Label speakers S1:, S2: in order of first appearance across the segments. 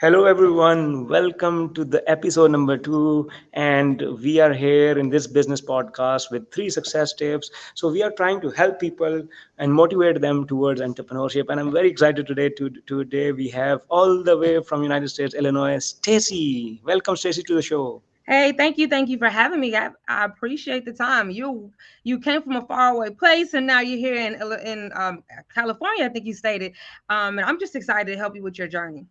S1: Hello, everyone. Welcome to the episode number two. And we are here in this business podcast with three success tips. So, we are trying to help people and motivate them towards entrepreneurship. And I'm very excited today. Today, we have all the way from United States, Illinois, Stacie. Welcome, Stacie, to the show.
S2: Hey, thank you for having me. I appreciate the time. You came from a faraway place, and now you're here in California. I think you stated, and I'm just excited to help you with your journey.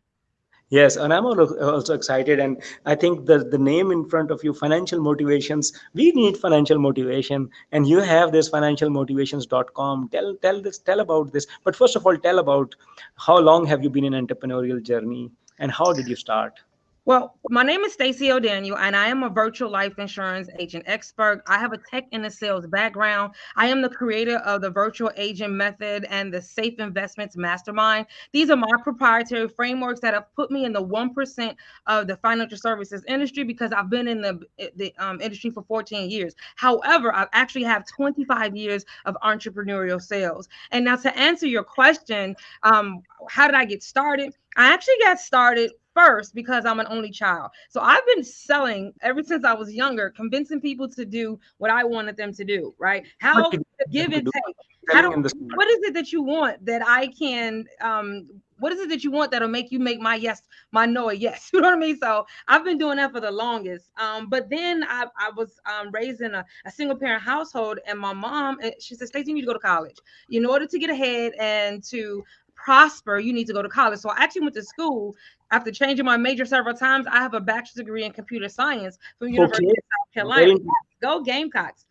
S1: Yes, and I'm also excited. And I think the name in front of you, financial motivations, we need financial motivation. And you have this financialmotivations.com. Tell about this. But first of all, tell about how long have you been in entrepreneurial journey and how did you start?
S2: Well, my name is Stacie O'Daniel, and I am a virtual life insurance agent expert. I have a tech and a sales background. I am the creator of the virtual agent method and the safe investments mastermind. These are my proprietary frameworks that have put me in the 1% of the financial services industry because I've been in the industry for 14 years. However, I actually have 25 years of entrepreneurial sales. And now to answer your question, how did I get started? I actually got started first because I'm an only child. So I've been selling ever since I was younger, convincing people to do what I wanted them to do, right?
S1: What
S2: How
S1: did you
S2: to
S1: want
S2: give
S1: them to
S2: and
S1: do?
S2: take. How
S1: Selling
S2: do
S1: in the start.
S2: what is it that you want that I can what is it that you want that'll make you make my yes my no a yes? You know what I mean? So I've been doing that for the longest. But then I was raised in a single parent household, and my mom she said, Stacey, you need to go to college in order to get ahead and to prosper. You need to go to college. So I actually went to school after changing my major several times. I have a bachelor's degree in computer science from the University
S1: Okay.
S2: of South Carolina.
S1: Very
S2: Yes, go Gamecocks.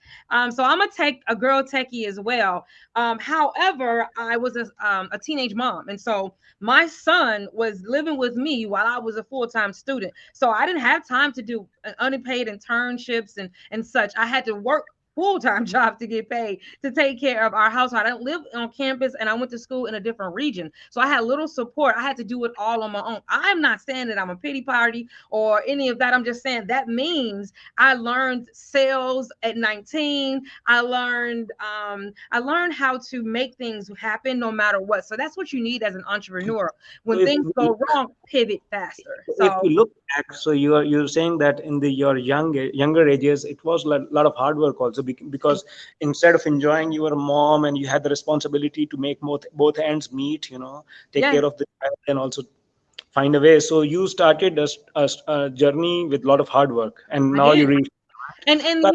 S2: So I'm a girl techie as well. However, I was a teenage mom, and so my son was living with me while I was a full-time student. So I didn't have time to do unpaid internships and such. I had to work full-time job to get paid to take care of our household. I don't live on campus, and I went to school in a different region. So I had little support. I had to do it all on my own. I'm not saying that I'm a pity party or any of that. I'm just saying that means I learned sales at 19. I learned how to make things happen no matter what. So that's what you need as an entrepreneur.
S1: so
S2: When
S1: if
S2: things go wrong, pivot faster.
S1: if
S2: So
S1: you look back, so you're saying that in your younger ages, it was a lot of hard work also because instead of enjoying your mom and you had the responsibility to make both ends meet, take
S2: yes,
S1: care of the child and also find a way. So you started a journey with a lot of hard work, and
S2: I
S1: now you
S2: did.
S1: reach.
S2: And
S1: But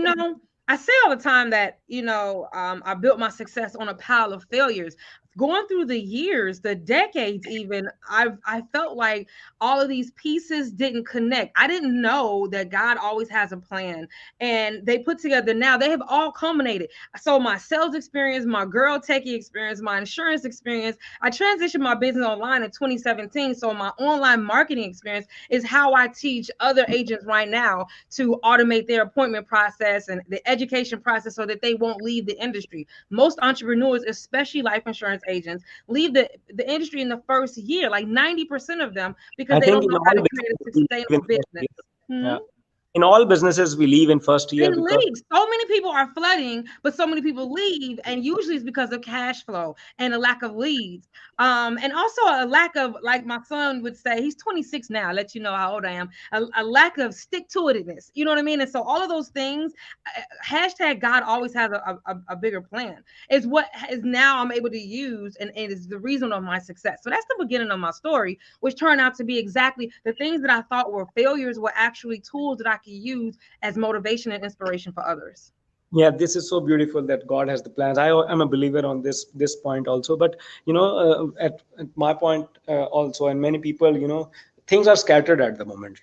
S2: I say all the time that I built my success on a pile of failures. Going through the years, the decades, even I felt like all of these pieces didn't connect. I didn't know that God always has a plan, and they put together now. They have all culminated. So my sales experience, my girl techie experience, my insurance experience. I transitioned my business online in 2017. So my online marketing experience is how I teach other agents right now to automate their appointment process and the education process so that they won't leave the industry. Most entrepreneurs, especially life insurance agents, leave the industry in the first year, like 90% of them, because
S1: I
S2: they
S1: think
S2: don't
S1: in
S2: know
S1: all
S2: how to create a
S1: businesses we live
S2: sustainable
S1: in first
S2: business.
S1: year.
S2: Hmm?
S1: Yeah, in all businesses we leave in first
S2: They
S1: year because
S2: leave. So many people are flooding, but so many people leave, and usually it's because of cash flow and a lack of leads. And also a lack of, like my son would say, he's 26 now. Let you know how old I am. A lack of stick to itness. You know what I mean? And so all of those things, hashtag God always has a bigger plan. Is what is now I'm able to use, and is the reason of my success. So that's the beginning of my story, which turned out to be exactly the things that I thought were failures were actually tools that I could use as motivation and inspiration for others.
S1: yeah, this is so beautiful that God has the plans. I'm a believer on this point also. But at my point also, and many people, things are scattered at the moment,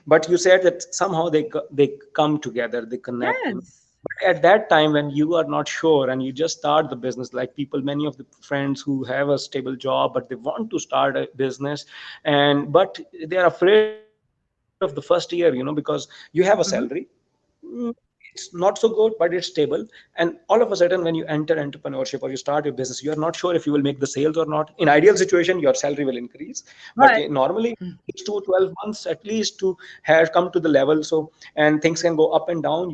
S1: but you said that somehow they come together, they connect,
S2: Yes.
S1: but at that time when you are not sure and you just start the business, like people, many of the friends who have a stable job but they want to start a business, and but they are afraid of the first year, because you have a salary.
S2: Hmm.
S1: It's not so good, but it's stable. And all of a sudden, when you enter entrepreneurship or you start your business, you are not sure if you will make the sales or not. In ideal situation, your salary will increase, but
S2: But
S1: normally it takes 12 months at least to have come to the level. So, and things can go up and down.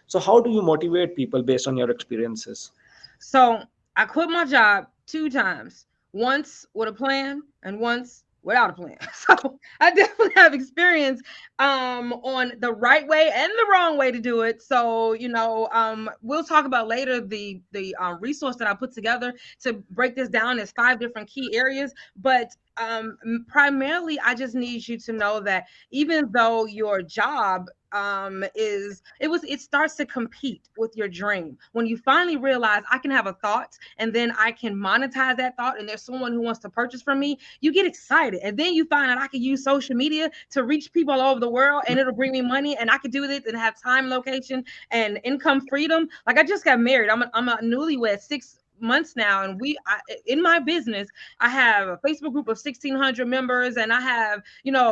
S1: So how do you motivate people based on your experiences?
S2: so I quit my job two times. Once with a plan and once without a plan. So I definitely have experience on the right way and the wrong way to do it. So we'll talk about later the resource that I put together to break this down as 5 different key areas. But primarily, I just need you to know that even though your job it starts to compete with your dream. When you finally realize I can have a thought and then I can monetize that thought, and there's someone who wants to purchase from me, you get excited. And then you find out I can use social media to reach people all over the world, and it'll bring me money, and I could do this and have time, location, and income freedom. Like, I just got married. I'm a newlywed 6 months now, and in my business, I have a Facebook group of 1,600 members, and I have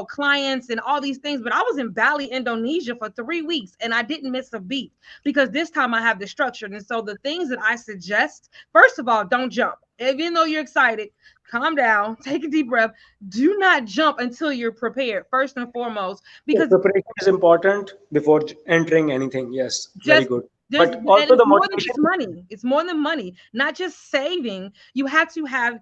S2: clients and all these things. But I was in Bali, Indonesia for 3 weeks, and I didn't miss a beat because this time I have the structure. And so the things that I suggest, first of all, don't jump. Even though you're excited, calm down, take a deep breath. Do not jump until you're prepared, first and foremost,
S1: So
S2: because
S1: preparation is important before entering anything. Yes, very
S2: just
S1: good.
S2: there's
S1: But
S2: and
S1: also
S2: it's
S1: the
S2: more than
S1: motivation.
S2: just money. It's more than money. Not just saving. You have to have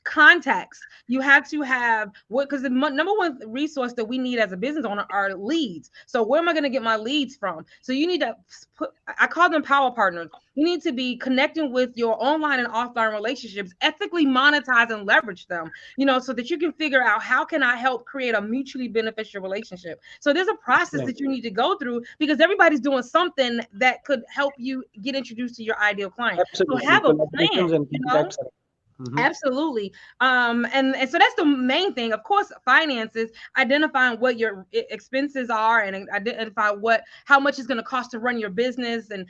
S2: contacts. You have to have what, because the number one resource that we need as a business owner are leads. So where am I going to get my leads from? So you need to put, I call them power partners. You need to be connecting with your online and offline relationships, ethically monetize and leverage them, so that you can figure out how can I help create a mutually beneficial relationship. So there's a process
S1: Excellent.
S2: that you need to go through because everybody's doing something that could help you get introduced to your ideal client. So
S1: Absolutely.
S2: have a plan,
S1: Collaborations and contacts. Mm-hmm.
S2: Absolutely. And so that's the main thing. Of course, finances, identifying what your expenses are and identify how much it's going to cost to run your business, and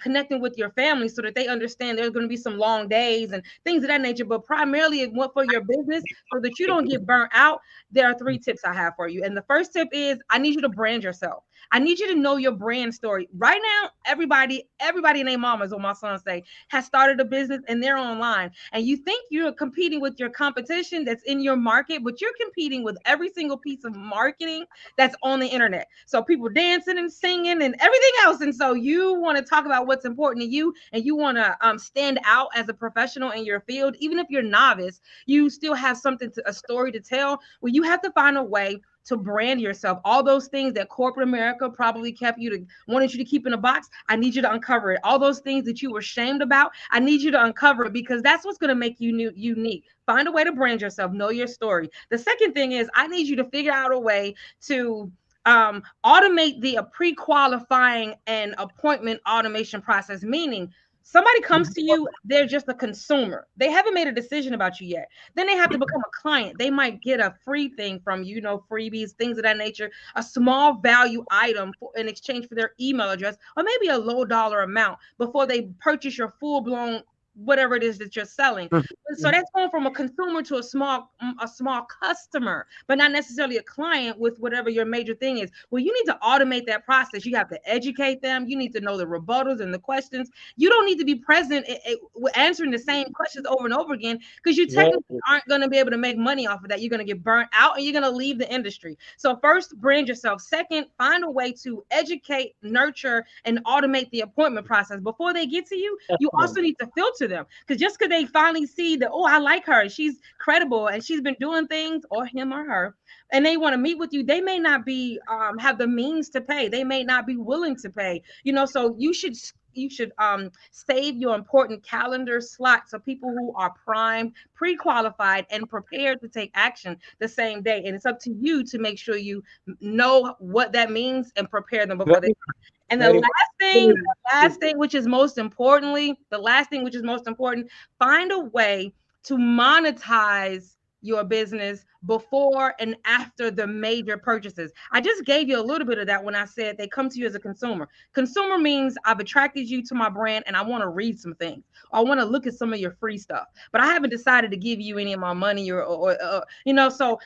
S2: connecting with your family so that they understand there's going to be some long days and things of that nature. But primarily it went for your business so that you don't get burnt out. There are 3 tips I have for you. And the first tip is I need you to brand yourself. I need you to know your brand story. Right now, everybody and their mama, as what my son say, has started a business and they're online. And you think you're competing with your competition that's in your market, but you're competing with every single piece of marketing that's on the internet. So people dancing and singing and everything else. And so you want to talk about what's important to you, and you want to stand out as a professional in your field. Even if you're novice, you still have a story to tell. Well, you have to find a way to brand yourself. All those things that corporate America probably wanted you to keep in a box, I need you to uncover it. All those things that you were shamed about, I need you to uncover it, because that's what's going to make you unique. Find a way to brand yourself, know your story. The second thing is I need you to figure out a way to automate the pre-qualifying and appointment automation process, meaning somebody comes to you, they're just a consumer. They haven't made a decision about you yet. Then they have to become a client. They might get a free thing from you, freebies, things of that nature, a small value item in exchange for their email address, or maybe a low dollar amount before they purchase your full blown whatever it is that you're selling. So that's going from a consumer to a small customer, but not necessarily a client with whatever your major thing is. Well, you need to automate that process. You have to educate them. You need to know the rebuttals and the questions. You don't need to be present answering the same questions over and over again, because you
S1: Very
S2: technically
S1: good.
S2: aren't going to be able to make money off of that. You're going to get burnt out and you're going to leave the industry. So first, brand yourself. Second, find a way to educate, nurture, and automate the appointment process. Before they get to you, you also
S1: Excellent.
S2: need to filter them, because just because they finally see that, oh, I like her, she's credible and she's been doing things, or him or her, and they want to meet with you, they may not be have the means to pay. They may not be willing to pay. So you should save your important calendar slots of people who are primed, pre-qualified, and prepared to take action the same day. And it's up to you to make sure you know what that means and prepare them before they.
S1: Very,
S2: And the
S1: very
S2: last thing, the last thing which is most important, find a way to monetize your business before and after the major purchases. I just gave you a little bit of that when I said they come to you as a consumer. Consumer means I've attracted you to my brand and I want to read some things. Or I want to look at some of your free stuff, but I haven't decided to give you any of my money so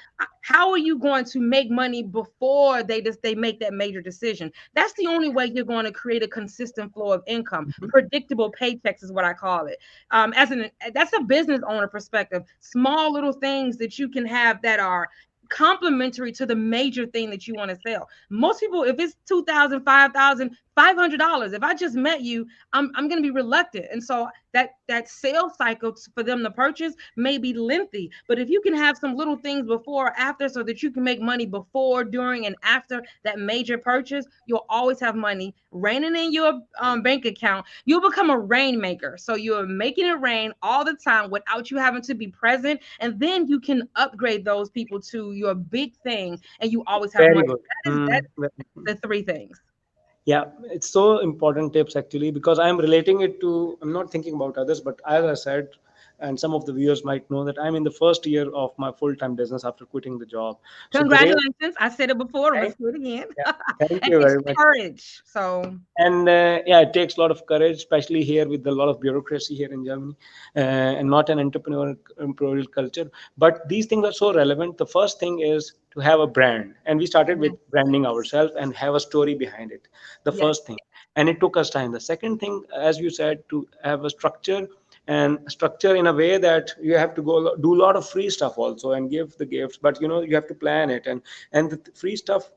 S2: how are you going to make money before they make that major decision? That's the only way you're going to create a consistent flow of income.
S1: good.
S2: Predictable paychecks is what I call it. That's a business owner perspective. Small little things that you can have that are complementary to the major thing that you want to sell. Most people, if it's 2,000, 5,000, $500. If I just met you, I'm going to be reluctant. And so that sales cycle for them to purchase may be lengthy. But if you can have some little things before or after so that you can make money before, during, and after that major purchase, you'll always have money raining in your bank account. You'll become a rainmaker. So you're making it rain all the time without you having to be present. And then you can upgrade those people to your big thing and you always have
S1: Very
S2: money.
S1: good.
S2: That is the three things.
S1: Yeah, it's so important tips actually, because I'm relating it to, I'm not thinking about others, but as I said, and some of the viewers might know that I'm in the first year of my full-time business after quitting the job. So the way,
S2: Congratulations. I said it before.
S1: thank,
S2: Let's do it again.
S1: yeah, thank
S2: And
S1: you
S2: it's
S1: very much.
S2: courage. So,
S1: And yeah, it takes a lot of courage, especially here with a lot of bureaucracy here in Germany, and not an entrepreneurial culture. But these things are so relevant. The first thing is to have a brand, and we started with
S2: mhm,
S1: branding ourselves and have a story behind it. The
S2: yes.
S1: first thing, and it took us time. The second thing, as you said, to have a structure, and structure in a way that you have to go do a lot of free stuff also and give the gifts, but you have to plan it, and the free stuff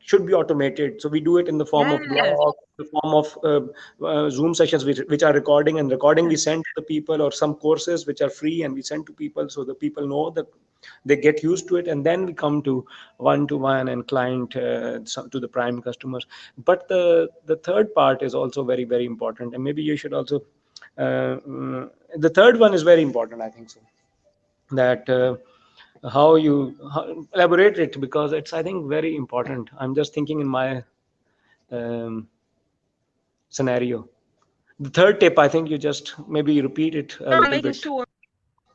S1: should be automated. So we do it in the form of
S2: Yes.
S1: blog, the form of Zoom sessions, which are recording, and recording we
S2: Yes.
S1: send to the people, or some courses which are free and we send to people, so the people know that they get used to it, and then we come to one-to-one and client, to the prime customers. But the third part is also very, very important, and maybe you should also, the third one is very important, I think so, that how you elaborate it, because it's, I think, very important. I'm just thinking in my um, scenario. The third tip, I think you just maybe repeat it a little
S2: Making
S1: bit.
S2: sure.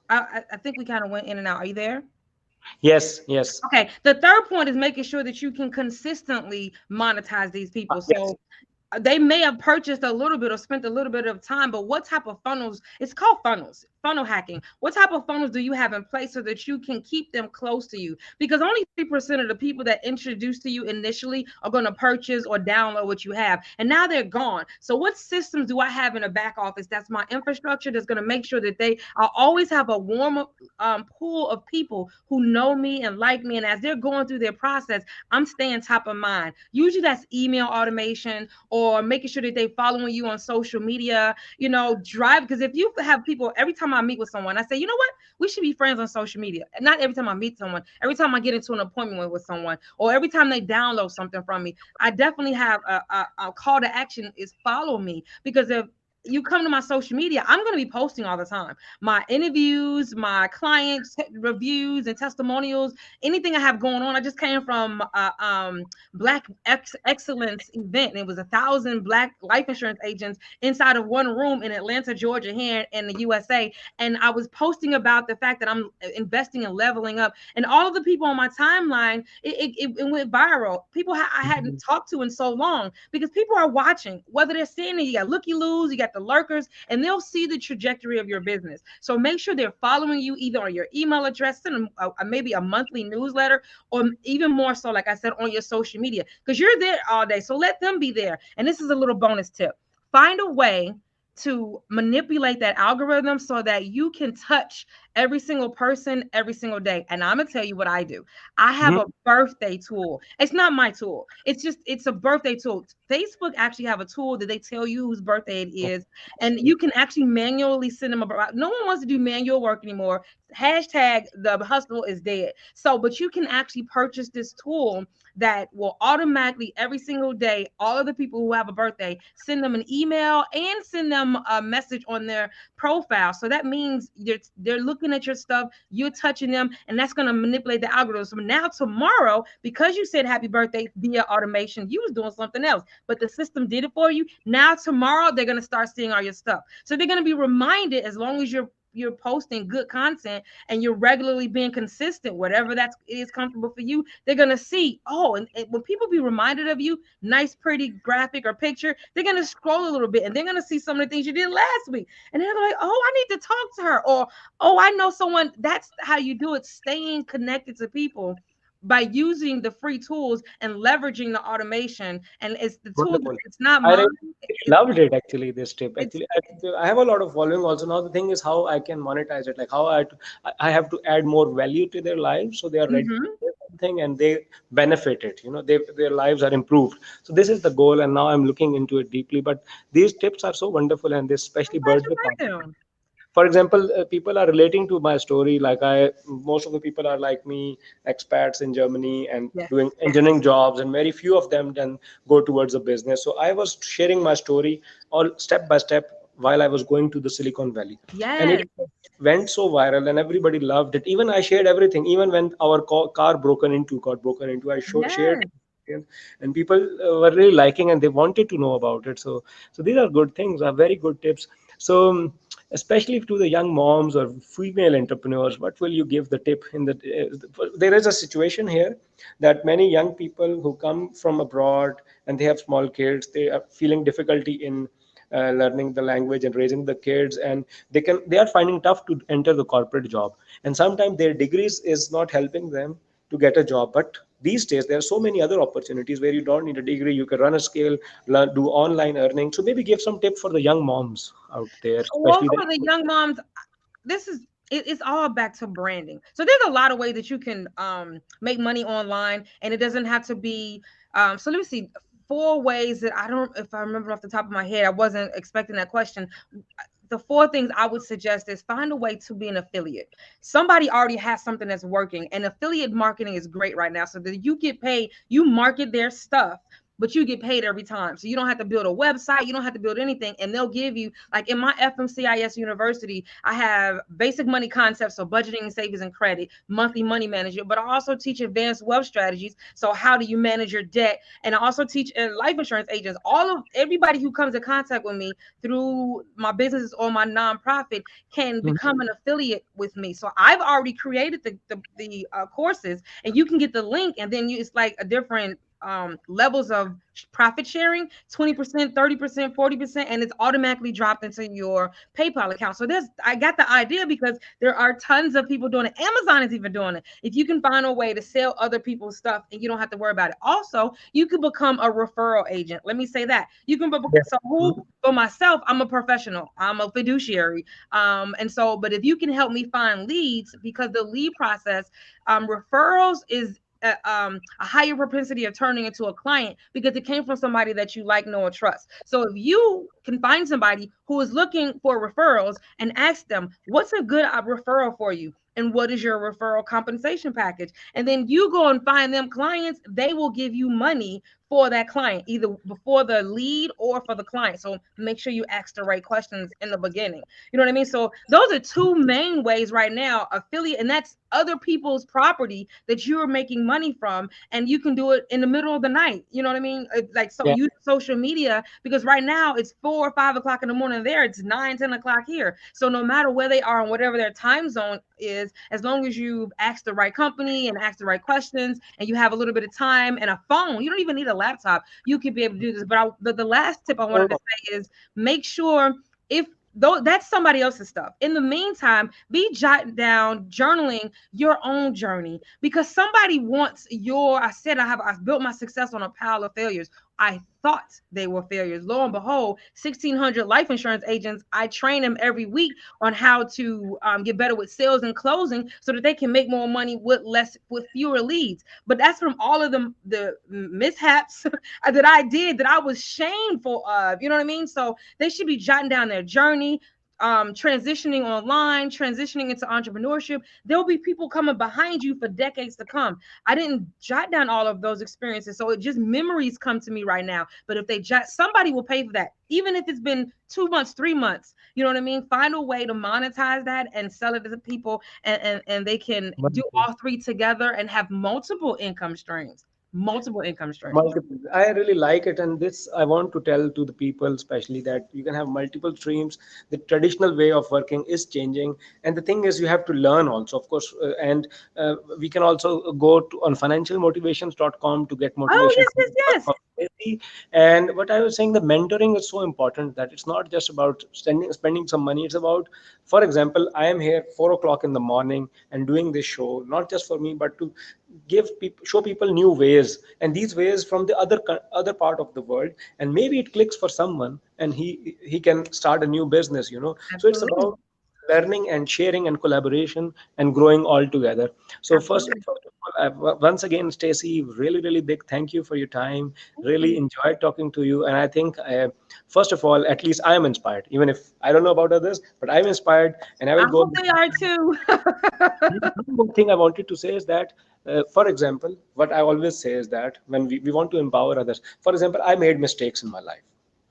S2: I think we kind of went in and out. Are you there?
S1: Yes, yes.
S2: Okay. The third point is making sure that you can consistently monetize these people.
S1: Yes.
S2: So they may have purchased a little bit or spent a little bit of time, but what type of funnels? It's called funnels, funnel hacking. What type of funnels do you have in place so that you can keep them close to you? Because only 3% of the people that introduce to you initially are going to purchase or download what you have, and now they're gone. So what systems do I have in a back office? That's my infrastructure that's going to make sure that I always have a warm pool of people who know me and like me, and as they're going through their process, I'm staying top of mind. Usually that's email automation or making sure that they following you on social media, drive. Because if you have people, every time I meet with someone, I say, you know what? We should be friends on social media. Not every time I meet someone, every time I get into an appointment with someone, or every time they download something from me, I definitely have a call to action is follow me. Because if you come to my social media, I'm going to be posting all the time. My interviews, my clients reviews and testimonials, anything I have going on. I just came from Black Excellence event, and it was 1,000 Black life insurance agents inside of one room in Atlanta, Georgia, here in the USA. And I was posting about the fact that I'm investing and leveling up, and all of the people on my timeline, it went viral. People I hadn't talked to in so long, because people are watching, whether they're seeing it. You got looky loos, you got the lurkers, and they'll see the trajectory of your business. So make sure they're following you either on your email address, send them maybe a monthly newsletter, or even more so, like I said, on your social media, because you're there all day. So let them be there. And this is a little bonus tip: find a way to manipulate that algorithm so that you can touch every single person every single day. And I'm gonna tell you what I do. I have a
S1: Mhm.
S2: birthday tool. It's not my tool. It's a birthday tool. Facebook actually have a tool that they tell you whose birthday it is, and you can actually manually send them a. No one wants to do manual work anymore. Hashtag the hustle is dead. So, but you can actually purchase this tool that will automatically every single day, all of the people who have a birthday, send them an email and send them a message on their profile. So that means they're looking at your stuff, you're touching them, and that's going to manipulate the algorithm. So now tomorrow, because you said happy birthday via automation, you was doing something else, but the system did it for you. Now tomorrow they're going to start seeing all your stuff. So they're going to be reminded, as long as you're posting good content and you're regularly being consistent, whatever that is comfortable for you, they're gonna see, oh, and when people be reminded of you, nice, pretty graphic or picture, they're gonna scroll a little bit and they're gonna see some of the things you did last week. And they're like, oh, I need to talk to her, or oh, I know someone. That's how you do it, staying connected to people by using the free tools and leveraging the automation. And it's the tool,
S1: Wonderful.
S2: it's not
S1: I
S2: mine.
S1: really
S2: It's
S1: loved it actually. This tip
S2: it's
S1: actually, I have a lot of following also. Now the thing is how I can monetize it, like how I have to add more value to their lives so they are ready.
S2: mhm.
S1: something and they benefit it, their lives are improved. So this is the goal, and now I'm looking into it deeply. But these tips are so wonderful, and this
S2: I'm
S1: especially
S2: glad you
S1: birthday
S2: like
S1: party.
S2: them.
S1: For example, people are relating to my story. Like I Most of the people are like me, expats in Germany and
S2: Yes.
S1: doing engineering jobs, and very few of them then go towards a business. So I was sharing my story all step by step while I was going to the Silicon Valley, and it
S2: Yes.
S1: went so viral and everybody loved it. Even I shared everything. Even when our car got broken into, shared
S2: Yes.
S1: it, and people were really liking and they wanted to know about it. So these are good things, are very good tips. So especially to the young moms or female entrepreneurs, what will you give the tip in the there is a situation here that many young people who come from abroad and they have small kids, they are feeling difficulty in learning the language and raising the kids, and they are finding tough to enter the corporate job, and sometimes their degrees is not helping them to get a job. But these days there are so many other opportunities where you don't need a degree, you can run a scale, do online earning. So maybe give some tip for the young moms out there,
S2: Well,
S1: especially the
S2: for the young moms, this is it's all back to branding. So there's a lot of ways that you can make money online, and it doesn't have to be so let me see, four ways that I don't, if I remember off the top of my head, I wasn't expecting that question. The four things I would suggest is find a way to be an affiliate. Somebody already has something that's working, and affiliate marketing is great right now so that you get paid, you market their stuff, but you get paid every time. So you don't have to build a website, you don't have to build anything, and they'll give you, like in my FMCIS University, I have basic money concepts, so budgeting, savings, and credit, monthly money management, but I also teach advanced wealth strategies. So how do you manage your debt? And I also teach life insurance agents. All of everybody who comes in contact with me through my business or my nonprofit can
S1: Mhm.
S2: become an affiliate with me. So I've already created the courses, and you can get the link, and then it's like a different levels of profit sharing, 20%, 30%, 40%, and it's automatically dropped into your PayPal account. So I got the idea because there are tons of people doing it. Amazon is even doing it. If you can find a way to sell other people's stuff and you don't have to worry about it. Also, you can become a referral agent. Let me say that. You can
S1: Yeah.
S2: so who
S1: Mhm.
S2: for myself, I'm a professional. I'm a fiduciary. And so, but if you can help me find leads, because the lead process, referrals is a higher propensity of turning into a client because it came from somebody that you like, know, or trust. So if you can find somebody who is looking for referrals and ask them, what's a good referral for you? And what is your referral compensation package? And then you go and find them clients, they will give you money for that client, either before the lead or for the client. So make sure you ask the right questions in the beginning. You know what I mean? So those are two main ways right now, affiliate, and that's other people's property that you're making money from, and you can do it in the middle of the night. You know what I mean? Like, so
S1: Yeah.
S2: use social media, because right now it's 4 or 5 o'clock in the morning there, it's 9, 10 o'clock here. So no matter where they are and whatever their time zone is, as long as you've asked the right company and asked the right questions and you have a little bit of time and a phone, you don't even need a laptop, you could be able to do this. But the last tip I wanted to
S1: Oh,
S2: say is make sure, if though that's somebody else's stuff, in the meantime, be jotting down, journaling your own journey, because somebody wants your, I've built my success on a pile of failures. I thought they were failures. Lo and behold, 1,600 life insurance agents, I train them every week on how to get better with sales and closing so that they can make more money with fewer leads. But that's from all of the mishaps that I did, that I was shameful of. You know what I mean? So they should be jotting down their journey, transitioning online, transitioning into entrepreneurship. There'll be people coming behind you for decades to come. I didn't jot down all of those experiences, so it just memories come to me right now. But if they jot, somebody will pay for that, even if it's been 2 months, 3 months. You know what I mean? Find a way to monetize that and sell it to people, and they can do
S1: wonderful.
S2: all three together and have multiple income streams. Multiple income streams.
S1: Multiple. I really like it, and this I want to tell to the people, especially that you can have multiple streams. The traditional way of working is changing, and the thing is, you have to learn also, of course. And we can also go to on financialmotivations.com to get
S2: Oh
S1: motivation
S2: yes,
S1: from
S2: yes,
S1: the work
S2: yes.
S1: community. And what I was saying, the mentoring is so important that it's not just about spending some money. It's about, for example, I am here 4 o'clock in the morning and doing this show, not just for me, but to show people new ways, and these ways from the other part of the world, and maybe it clicks for someone and he can start a new business. So it's
S2: Absolutely.
S1: about learning and sharing and collaboration and growing all together. So first
S2: Absolutely.
S1: of all, once again, Stacie, really, really big thank you for your time.
S2: Thank
S1: Really
S2: you.
S1: enjoyed talking to you. And I think, first of all, at least I am inspired, even if I don't know about others, but I'm inspired and I
S2: I
S1: will go.
S2: hope they are too.
S1: One more thing I wanted to say is that, for example, what I always say is that when we want to empower others, for example, I made mistakes in my life.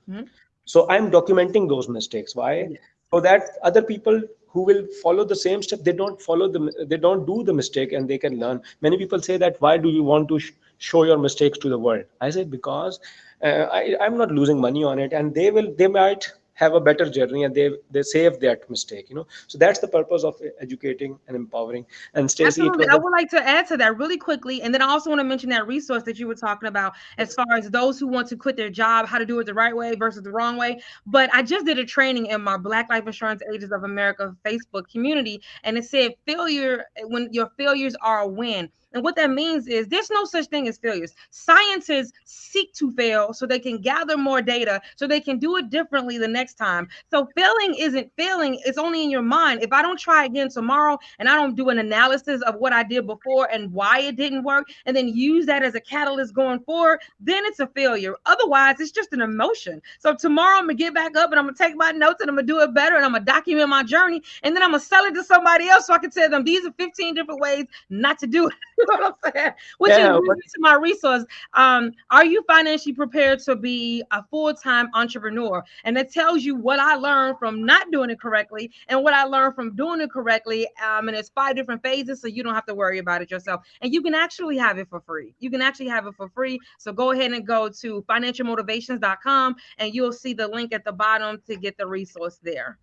S2: Mhm.
S1: So I'm documenting those mistakes. Why?
S2: Yes.
S1: So that other people who will follow the same step, they don't do the mistake and they can learn. Many people say that, why do you want to show your mistakes to the world? I say because I'm not losing money on it, and they might have a better journey, and they save that mistake. So that's the purpose of educating and empowering. And Stacie, it
S2: Absolutely.
S1: was
S2: I
S1: a
S2: would like to add to that really quickly. And then I also want to mention that resource that you were talking about as far as those who want to quit their job, how to do it the right way versus the wrong way. But I just did a training in my Black Life Insurance Agents of America Facebook community, and it said failure when your failures are a win. And what that means is there's no such thing as failures. Scientists seek to fail so they can gather more data so they can do it differently the next time. So failing isn't failing, it's only in your mind. If I don't try again tomorrow and I don't do an analysis of what I did before and why it didn't work, and then use that as a catalyst going forward, then it's a failure. Otherwise, it's just an emotion. So tomorrow I'm gonna get back up and I'm gonna take my notes and I'm gonna do it better and I'm gonna document my journey and then I'm gonna sell it to somebody else so I can tell them these are 15 different ways not to do it. You know what I'm saying? Which is
S1: yeah.
S2: brings me to my resource. Are you financially prepared to be a full-time entrepreneur? And it tells you what I learned from not doing it correctly and what I learned from doing it correctly. And it's 5 different phases, so you don't have to worry about it yourself. And you can actually have it for free. You can actually have it for free. So go ahead and go to financialmotivations.com and you'll see the link at the bottom to get the resource there.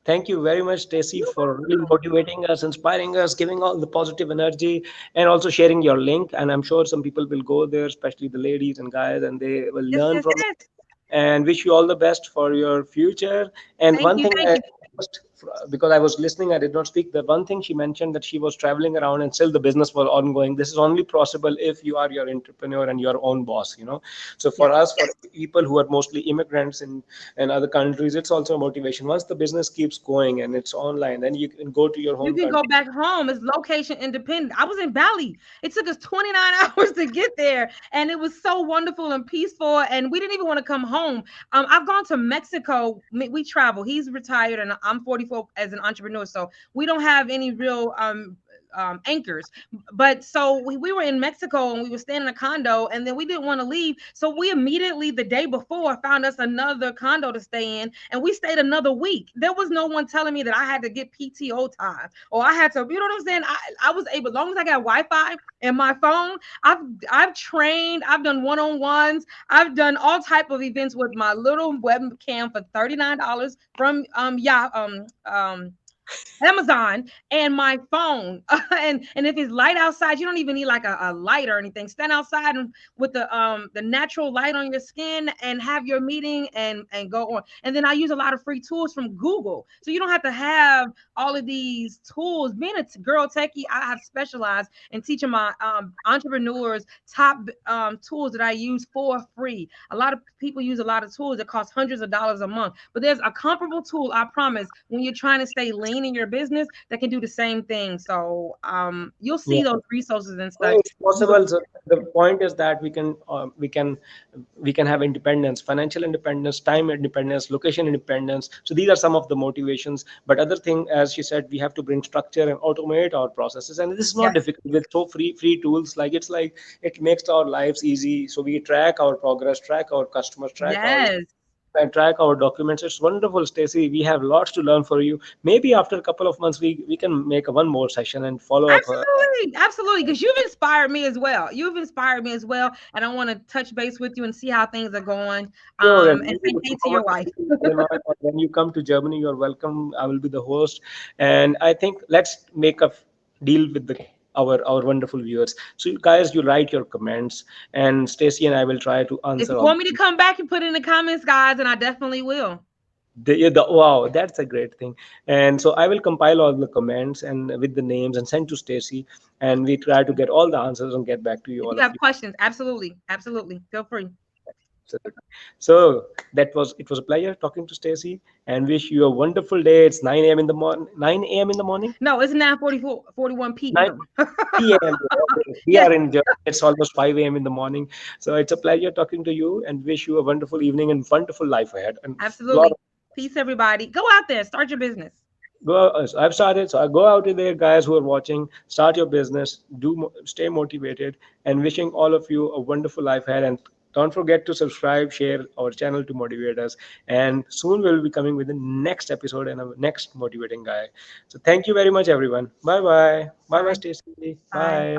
S1: Thank you very much, Stacie,
S2: You're
S1: for really
S2: welcome.
S1: motivating us, inspiring us, giving all the positive energy, and also sharing your link. And I'm sure some people will go there, especially the ladies and guys, and they will
S2: Yes,
S1: learn
S2: yes,
S1: from it.
S2: yes.
S1: And wish you all the best for your future. And
S2: Thank
S1: one
S2: you.
S1: thing,
S2: Thank you.
S1: because I was listening, I did not speak. The one thing she mentioned, that she was traveling around and still the business was ongoing. This is only possible if you are your entrepreneur and your own boss. So for
S2: Yes.
S1: us, for people who are mostly immigrants in other countries, it's also a motivation. Once the business keeps going and it's online, then you can go to your
S2: You
S1: home
S2: can go
S1: country.
S2: back home. It's location independent. I was in Bali. It took us 29 hours to get there, and it was so wonderful and peaceful. And we didn't even want to come home. I've gone to Mexico. We travel. He's retired, and I'm 44 as an entrepreneur, so we don't have any real anchors. But so we were in Mexico and we were staying in a condo, and then we didn't want to leave. So we immediately the day before found us another condo to stay in, and we stayed another week. There was no one telling me that I had to get PTO time or I had to, you know what I'm saying? I was able, as long as I got Wi-Fi and my phone, I've I've trained, I've done one-on-ones, I've done all type of events with my little webcam for $39 from yeah Amazon and my phone. And if it's light outside, you don't even need like a light or anything. Stand outside and with the natural light on your skin and have your meeting and go on. And then I use a lot of free tools from Google. So you don't have to have all of these tools. Being a girl techie, I have specialized in teaching my entrepreneurs top tools that I use for free. A lot of people use a lot of tools that cost hundreds of dollars a month, but there's a comparable tool, I promise, when you're trying to stay lean in your business that can do the same thing. So you'll see
S1: Yeah.
S2: those resources and
S1: No,
S2: such.
S1: it's possible. So the point is that we can have independence, financial independence, time independence, location independence. So these are some of the motivations. But other thing, as she said, we have to bring structure and automate our processes. And this is not
S2: Yes,
S1: difficult with so free tools. Like it makes our lives easy. So we track our progress, track our customers, track our
S2: yes.
S1: and track our documents. It's wonderful, Stacie. We have lots to learn for you. Maybe after a couple of months, we can make a one more session and follow up.
S2: Absolutely, absolutely. Because you've inspired me as well. You've inspired me as well, and I want to touch base with you and see how things are going.
S1: Sure, and
S2: And
S1: really
S2: say
S1: looking
S2: hey to
S1: forward
S2: your
S1: to
S2: wife.
S1: seeing you, Salman. Or when you come to Germany, you're welcome. I will be the host, and I think let's make a deal with our wonderful viewers. So, you guys, you write your comments, and Stacie and I will try to
S2: If
S1: answer
S2: you
S1: all.
S2: want me to come back and put it in the comments, guys, and I definitely will.
S1: Wow, that's a great thing. And so I will compile all the comments and with the names and send to Stacie, and we try to get all the answers and get back to you,
S2: If
S1: all
S2: you
S1: of
S2: have
S1: you.
S2: questions, absolutely, absolutely, feel free.
S1: Absolutely. So it was a pleasure talking to Stacy and wish you a wonderful day. It's 9 a.m. in the morning. 9 a.m. in the morning.
S2: No, it's 9:44, 41 p.m.
S1: 9 p.m. We
S2: Yes,
S1: are in Germany. It's almost 5 a.m. in the morning. So it's a pleasure talking to you and wish you a wonderful evening and wonderful life ahead. And a lot
S2: absolutely.
S1: of
S2: Peace, everybody. Go out there, start your business.
S1: so I've started. So I go out there, guys who are watching, start your business, stay motivated, and wishing all of you a wonderful life ahead. And don't forget to subscribe, share our channel to motivate us. And soon we'll be coming with the next episode and a next motivating guy. So thank you very much, everyone. Bye bye. Bye bye,
S2: Bye.
S1: Stacy.
S2: Bye.
S1: Bye.